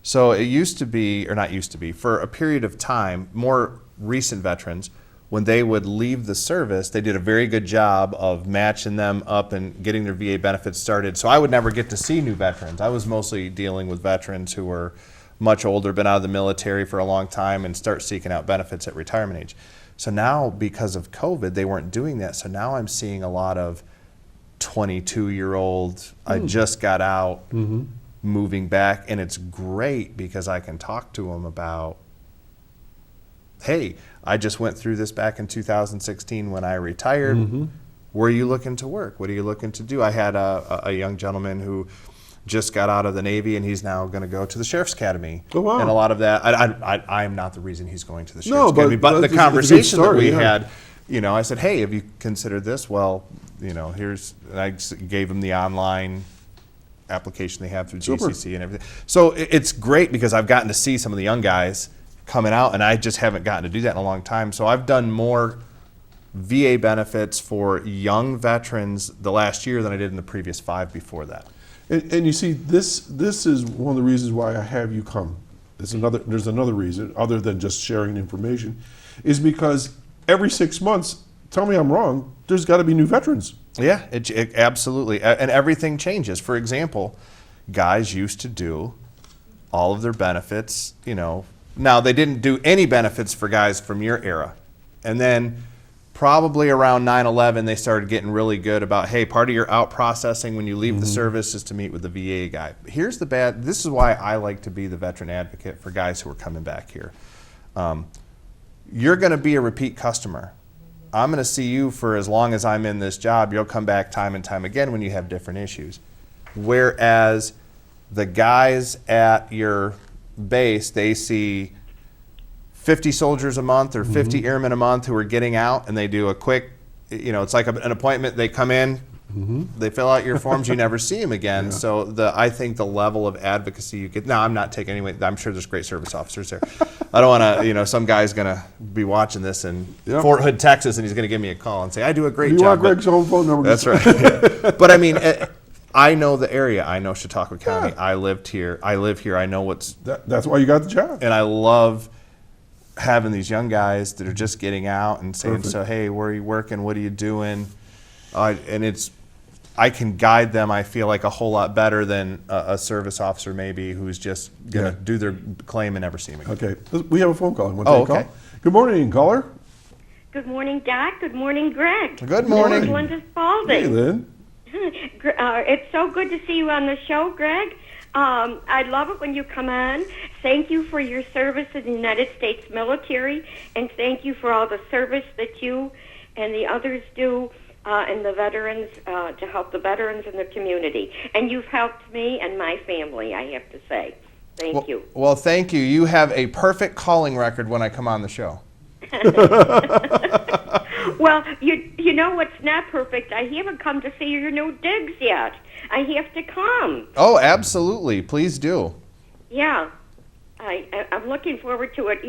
So it used to be, or not used to be, for a period of time, more recent veterans, when they would leave the service, they did a very good job of matching them up and getting their VA benefits started. So I would never get to see new veterans. I was mostly dealing with veterans who were much older, been out of the military for a long time, and start seeking out benefits at retirement age. So now, because of COVID, they weren't doing that. So now I'm seeing a lot of 22-year-old, I just got out, moving back, and it's great because I can talk to them about, hey, I just went through this back in 2016 when I retired. Where are you looking to work? What are you looking to do? I had a young gentleman who just got out of the Navy, and he's now going to go to the Sheriff's Academy. Oh, wow. And a lot of that, I'm not the reason he's going to the No, Sheriff's Academy, but the it's a good conversation that story, we yeah. had, I said, hey, have you considered this? Well, and I gave him the online application they have through Super. GCC and everything. So it's great because I've gotten to see some of the young guys coming out, and I just haven't gotten to do that in a long time. So I've done more VA benefits for young veterans the last year than I did in the previous 5 before that. And you see, this is one of the reasons why I have you come. There's another reason, other than just sharing information, is because every 6 months, tell me I'm wrong, there's got to be new veterans. Yeah, it absolutely. And everything changes. For example, guys used to do all of their benefits, Now, they didn't do any benefits for guys from your era. And then probably around 9/11, they started getting really good about, hey, part of your out processing when you leave the service is to meet with the VA guy. This is why I like to be the veteran advocate for guys who are coming back here. You're going to be a repeat customer. I'm going to see you for as long as I'm in this job. You'll come back time and time again when you have different issues. Whereas the guys at your base, they see 50 soldiers a month or 50 airmen a month who are getting out, and they do a quick, it's like an appointment. They come in, they fill out your forms, you never see them again. So I think the level of advocacy you get, now I'm not taking any, I'm sure there's great service officers there. I don't want to, some guy's going to be watching this in Fort Hood, Texas, and he's going to give me a call and say, I do a great job. You want Greg's home phone number? That's right. Yeah. But I mean, I know the area. I know Chautauqua County. I live here. I know what's... That's why you got the job. And I love having these young guys that are just getting out and saying, so, hey, where are you working? What are you doing? And I can guide them, I feel like, a whole lot better than a service officer maybe who's just going to do their claim and never see them again. Okay. We have a phone call. Want to Oh, take a okay. call? Good morning, caller. Good morning, Doc. Good morning, Greg. Good morning. This is Linda Spalding. Hey, Lynn. It's so good to see you on the show, Greg. I love it when you come on. Thank you for your service in the United States military, and thank you for all the service that you and the others do and the veterans to help the veterans in the community. And you've helped me and my family, I have to say. Thank you. Well, thank you. You have a perfect calling record when I come on the show. Well, you know what's not perfect? I haven't come to see your new digs yet. I have to come. Oh, absolutely. Please do. Yeah. I'm looking forward to it.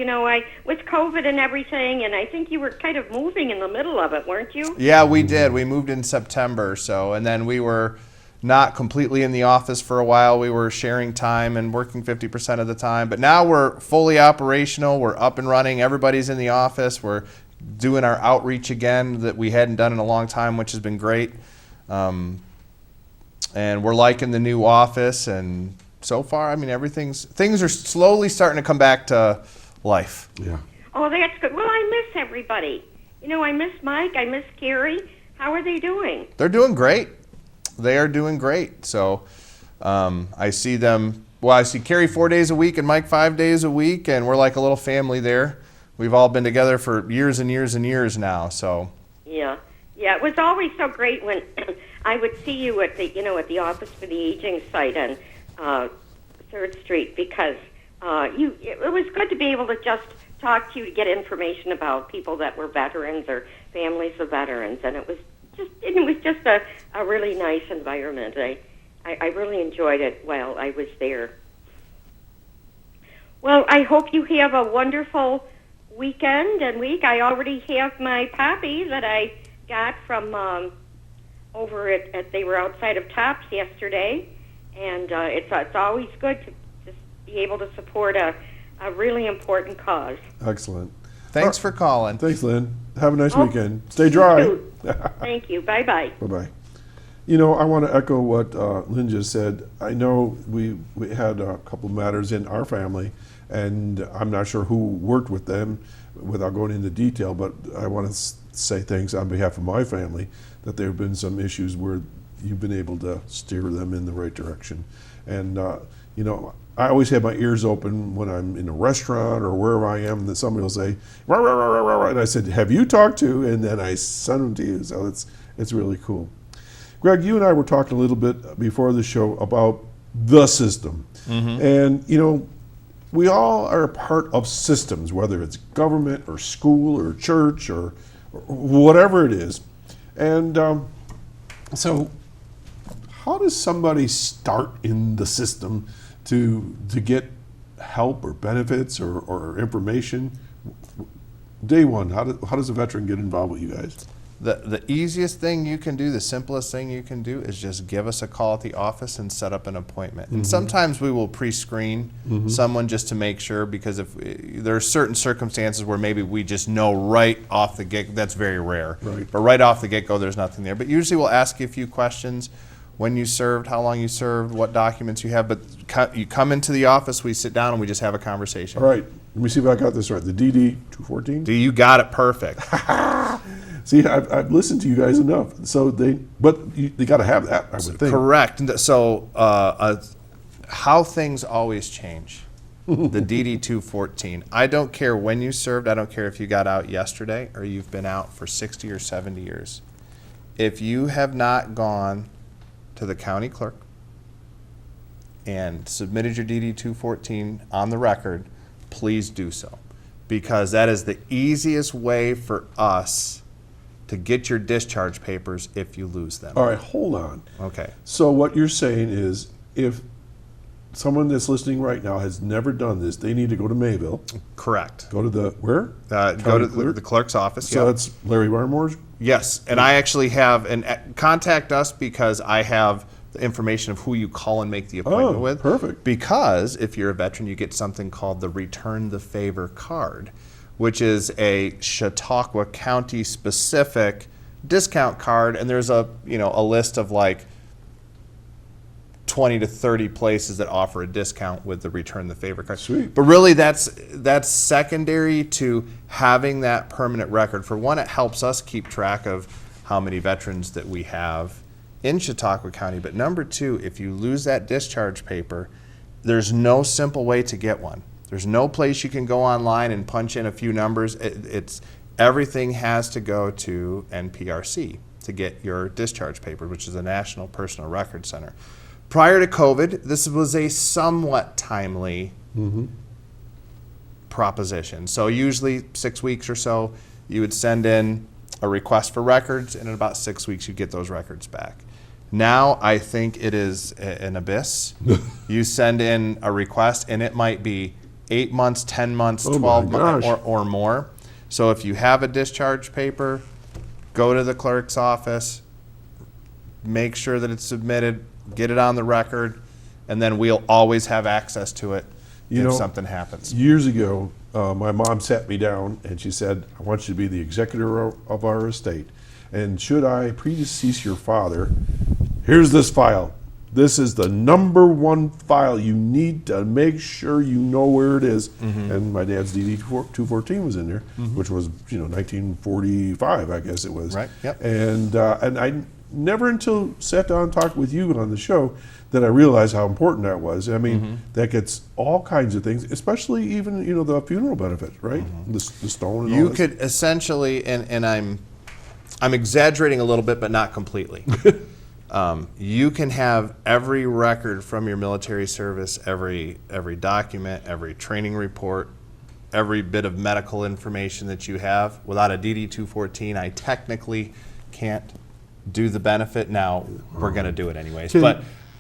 With COVID and everything, and I think you were kind of moving in the middle of it, weren't you? Yeah, we did. We moved in September, and then we were not completely in the office for a while. We were sharing time and working 50% of the time, but now we're fully operational. We're up and running. Everybody's in the office. We're doing our outreach again that we hadn't done in a long time, which has been great. And we're liking the new office, and so far, I mean, things are slowly starting to come back to life. Yeah. Oh, that's good. Well, I miss everybody. You know, I miss Mike. I miss Carrie. How are they doing? They're doing great. They are doing great. So I see them, well, I see Carrie 4 days a week and Mike 5 days a week, and we're like a little family there. We've all been together for years and years and years now. So yeah, it was always so great when I would see you at the Office for the Aging site on 3rd Street, because it was good to be able to just talk to you to get information about people that were veterans or families of veterans, and it was just a really nice environment. I really enjoyed it while I was there. Well, I hope you have a wonderful weekend and week. I already have my poppy that I got from over at they were outside of Tops yesterday, and it's always good to just be able to support a really important cause. Excellent. thanks for calling. Thanks, Lynn. Have a nice weekend. Stay dry. Thank you. Bye-bye. Bye-bye. You know, I want to echo what Lynn just said. I know we had a couple matters in our family, and I'm not sure who worked with them without going into detail, but I want to say thanks on behalf of my family that there have been some issues where you've been able to steer them in the right direction. And, you know, I always have my ears open when I'm in a restaurant or wherever I am, that somebody will say, rah, rah, rah, rah, rah, and I said, have you talked to? And then I send them to you. So it's really cool. Greg, you and I were talking a little bit before the show about the system. Mm-hmm. And, you know, we all are a part of systems, whether it's government or school or church or whatever it is. And so how does somebody start in the system to get help or benefits or information? Day one, how does a veteran get involved with you guys? The easiest thing you can do, the simplest thing you can do, is just give us a call at the office and set up an appointment. Mm-hmm. And sometimes we will pre-screen someone just to make sure, because if there are certain circumstances where maybe we just know right off the get, that's very rare. Right. But right off the get-go, there's nothing there. But usually we'll ask you a few questions: when you served, how long you served, what documents you have. But you come into the office, we sit down, and we just have a conversation. All right, let me see if I got this right. The DD 214? You got it perfect. See, I've listened to you guys enough. So they got to have that, I would think. Correct. So how things always change. The DD 214. I don't care when you served. I don't care if you got out yesterday or you've been out for 60 or 70 years. If you have not gone to the county clerk and submitted your DD 214 on the record, please do so, because that is the easiest way for us to get your discharge papers if you lose them. All right, hold on. Okay. So what you're saying is, if someone that's listening right now has never done this, they need to go to Mayville. Correct. Go to the where? Go to the clerk's office. So that's Larry Barmore's? Yes, and I actually have, and contact us, because I have the information of who you call and make the appointment with. Perfect. Because if you're a veteran, you get something called the Return the Favor card, which is a Chautauqua County specific discount card, and there's a list of like 20 to 30 places that offer a discount with the Return the Favor card. Sweet. But really that's secondary to having that permanent record. For one, it helps us keep track of how many veterans that we have in Chautauqua County. But number two, if you lose that discharge paper, there's no simple way to get one. There's no place you can go online and punch in a few numbers. Everything has to go to NPRC to get your discharge paper, which is the National Personal Record Center. Prior to COVID, this was a somewhat timely proposition. So usually 6 weeks or so, you would send in a request for records, and in about 6 weeks, you'd get those records back. Now, I think it is an abyss. You send in a request, and it might be 8 months, 10 months, 12 months, or more. So if you have a discharge paper, go to the clerk's office, make sure that it's submitted get it on the record, and then we'll always have access to it You if know, something happens. Years ago, my mom sat me down and she said, I want you to be the executor of our estate. And should I predecease your father, here's this file. This is the number one file. You need to make sure you know where it is. And my dad's DD 214 was in there, which was 1945, I guess it was. Right, yep. And I never until sat down and talked with you on the show that I realized how important that was. I mean, that gets all kinds of things, especially even the funeral benefits, right? The stone and all You this. could essentially, and I'm exaggerating a little bit, but not completely. You can have every record from your military service, every document, every training report, every bit of medical information that you have. Without a DD 214, I technically can't do the benefit. Now we're going to do it anyways.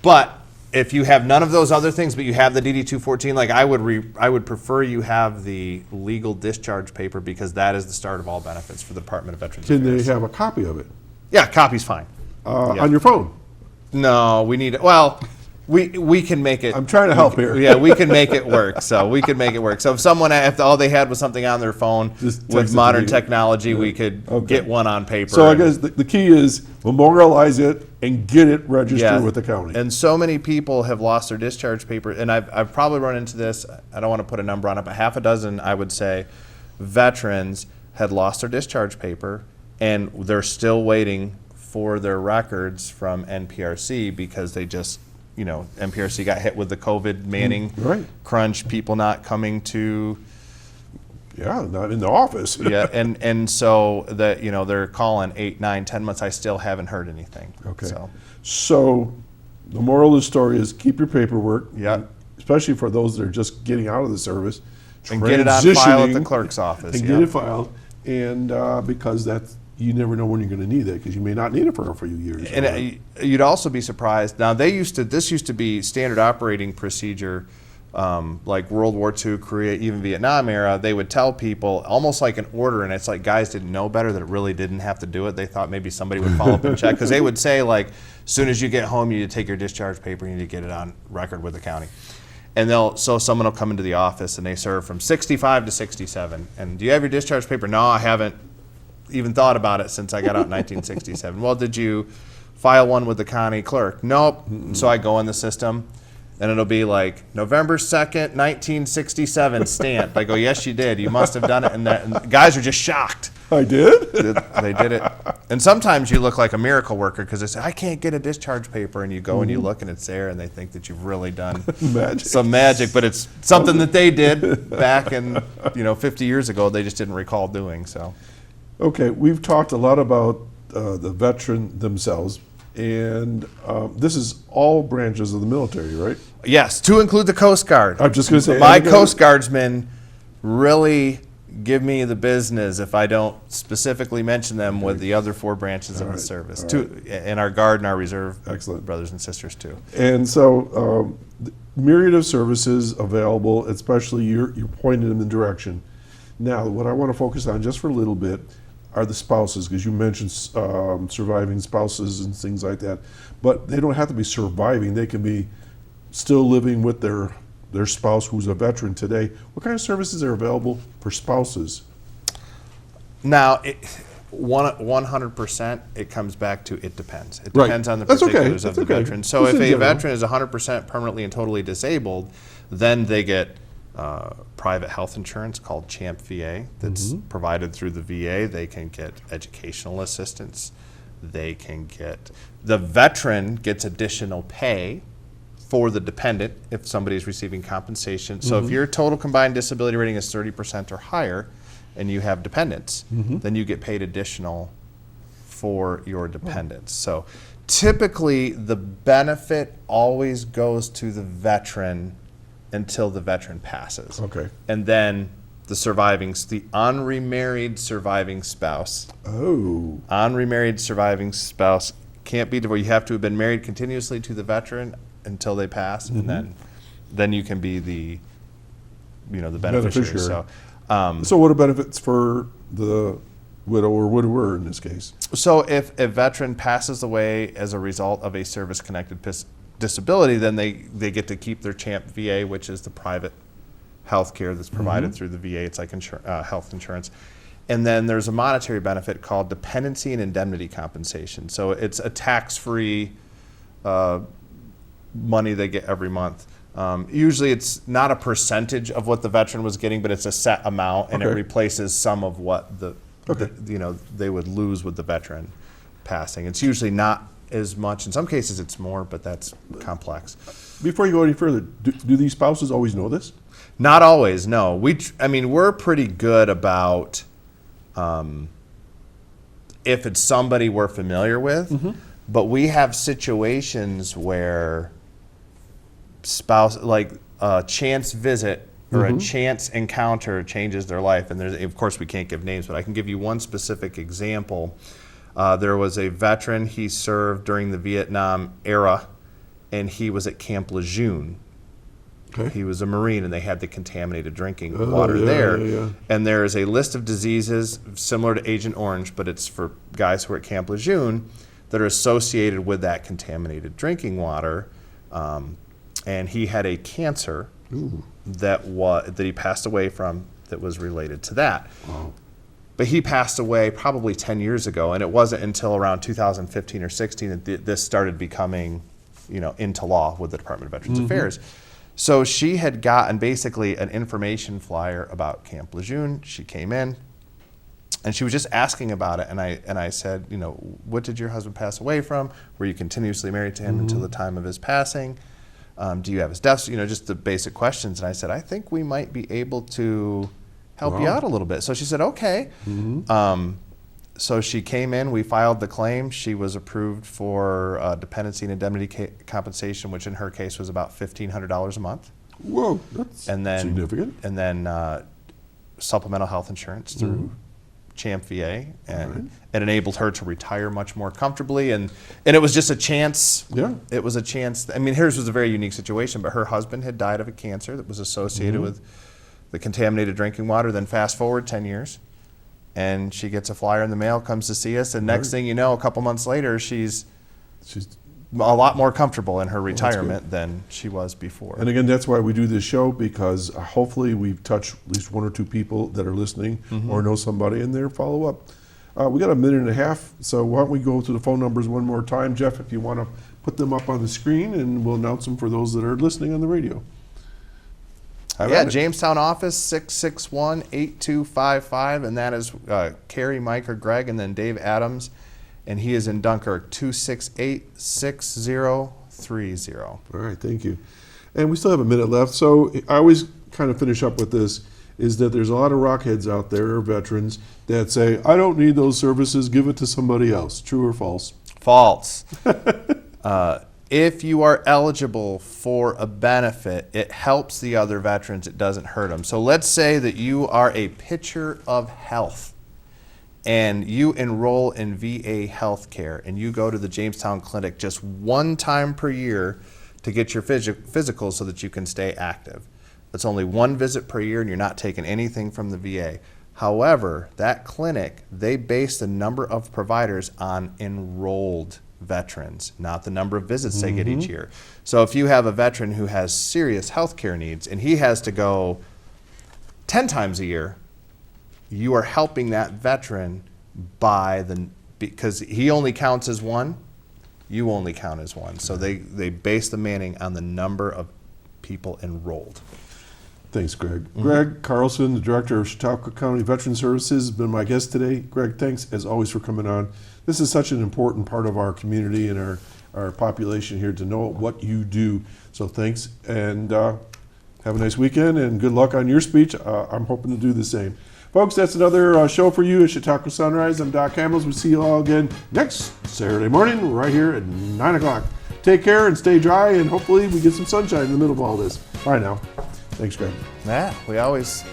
But if you have none of those other things, but you have the DD 214, like I would prefer you have the legal discharge paper, because that is the start of all benefits for the Department of Veterans Can Affairs. they have a copy of it Yeah, copy's fine. on your phone? No, we need it. Well, we can make it. I'm trying to help here. Yeah, we can make it work. So we can make it work. So if all they had was something on their phone Just text with it modern to you. technology, we could get one on paper. So I guess the key is memorialize it and get it registered with the county. And so many people have lost their discharge paper, and I've probably run into this. I don't want to put a number on it, but half a dozen, I would say, veterans had lost their discharge paper, and they're still waiting for their records from NPRC, because they just, NPRC got hit with the COVID manning crunch, people not coming to. Yeah, not in the office. Yeah, and so that they're calling 8, 9, 10 months. I still haven't heard anything. Okay. So the moral of the story is keep your paperwork. Yeah. Especially for those that are just getting out of the service. and get it on file at the transitioning, clerk's office. And get it filed, and because you never know when you're going to need it, because you may not need it for a few years. And you'd also be surprised. Now this used to be standard operating procedure, like World War II, Korea, even Vietnam era. They would tell people almost like an order, and it's like guys didn't know better, that it really didn't have to do it. They thought maybe somebody would follow up and check, because they would say, like, as soon as you get home, you need to take your discharge paper, you need to get it on record with the county. And so someone will come into the office and they serve from 65 to 67. And do you have your discharge paper? No, I haven't even thought about it since I got out in 1967. Well, did you file one with the county clerk? Nope. So I go in the system and it'll be like November 2nd, 1967 stamped. I go, yes, you did. You must have done it. And the guys are just shocked. I did? They did it. And sometimes you look like a miracle worker, because they say, I can't get a discharge paper. And you go and you look and it's there, and they think that you've really done some magic. But it's something that they did back in 50 years ago. They just didn't recall doing so. Okay, we've talked a lot about the veteran themselves, and this is all branches of the military, right? Yes, to include the Coast Guard. I'm just going to say, my Coast Guardsmen really give me the business if I don't specifically mention them with the other four branches of the service, and our Guard and our Reserve brothers and sisters too. And so, myriad of services available, especially you're pointed in the direction. Now, what I want to focus on just for a little bit are the spouses, because you mentioned surviving spouses and things like that. But they don't have to be surviving. They can be still living with their spouse who's a veteran today. What kind of services are available for spouses? Now, 100%, it comes back to it depends. It depends on the particulars of the veteran. So if a veteran is 100% permanently and totally disabled, then they get private health insurance called CHAMP VA that's provided through the VA. They can get educational assistance. The veteran gets additional pay for the dependent if somebody is receiving compensation. So if your total combined disability rating is 30% or higher and you have dependents, then you get paid additional for your dependents. So typically the benefit always goes to the veteran until the veteran passes. Okay. And then the unremarried surviving spouse. Oh. Unremarried surviving spouse can't be divorced. You have to have been married continuously to the veteran until they pass, and then you can be the beneficiary. So what are benefits for the widow or widower in this case. So if a veteran passes away as a result of a service-connected disability, then they get to keep their CHAMP VA, which is the private health care that's provided through the VA. It's like health insurance. And then there's a monetary benefit called Dependency and Indemnity compensation. So it's a tax-free money they get every month. Usually it's not a percentage of what the veteran was getting, but it's a set amount, and it replaces some of what they would lose with the veteran passing. It's usually not as much. In some cases it's more, but that's complex. Before you go any further, do these spouses always know this? Not always, no. We're pretty good about if it's somebody we're familiar with, but we have situations where spouse, like a chance visit or a chance encounter changes their life. And of course we can't give names, but I can give you one specific example. There was a veteran, he served during the Vietnam era, and he was at Camp Lejeune. Okay. He was a Marine, and they had the contaminated drinking water there. And there is a list of diseases similar to Agent Orange, but it's for guys who are at Camp Lejeune that are associated with that contaminated drinking water. And he had a cancer that he passed away from that was related to that. Wow. But he passed away probably 10 years ago, and it wasn't until around 2015 or 16 that this started becoming, into law with the Department of Veterans Affairs. So she had gotten basically an information flyer about Camp Lejeune. She came in, and she was just asking about it. And I said, what did your husband pass away from? Were you continuously married to him until the time of his passing? Do you have his death? Just the basic questions. And I said, I think we might be able to help you out a little bit. So she said, okay. So she came in, we filed the claim. She was approved for dependency and indemnity compensation, which in her case was about $1,500 a month. Whoa, that's significant. And then supplemental health insurance through CHAMP VA, and it enabled her to retire much more comfortably. And it was just a chance. Yeah. It was a chance. Hers was a very unique situation, but her husband had died of a cancer that was associated with the contaminated drinking water. Then fast forward 10 years. And she gets a flyer in the mail, comes to see us, and next thing you know, a couple months later, she's a lot more comfortable in her retirement than she was before. And again, that's why we do this show, because hopefully we've touched at least one or two people that are listening or know somebody in their follow-up. We got a minute and a half, so why don't we go to the phone numbers one more time. Jeff, if you want to put them up on the screen, and we'll announce them for those that are listening on the radio. Jamestown office, 661-8255, and that is Carrie, Mike, or Greg, and then Dave Adams, and he is in Dunkirk, 268-6030. All right, thank you. And we still have a minute left, so I always kind of finish up with this, is that there's a lot of rockheads out there, or veterans, that say, I don't need those services, give it to somebody else. True or false? False. If you are eligible for a benefit, it helps the other veterans, it doesn't hurt them. So let's say that you are a picture of health and you enroll in VA healthcare and you go to the Jamestown Clinic just one time per year to get your physical so that you can stay active. That's only one visit per year and you're not taking anything from the VA. However, that clinic, they base the number of providers on enrolled veterans, not the number of visits they get each year. So if you have a veteran who has serious health care needs and he has to go 10 times a year, you are helping that veteran because he only counts as one, you only count as one. So they base the manning on the number of people enrolled. Thanks, Greg. Greg Carlson, the Director of Chautauqua County Veteran Services, has been my guest today. Greg, thanks as always for coming on. This is such an important part of our community and our population here to know what you do. So thanks, and have a nice weekend, and good luck on your speech. I'm hoping to do the same. Folks, that's another show for you at Chautauqua Sunrise. I'm Doc Hamels. We'll see you all again next Saturday morning right here at 9 o'clock. Take care and stay dry, and hopefully we get some sunshine in the middle of all this. Bye now. Thanks, Greg. Yeah, we always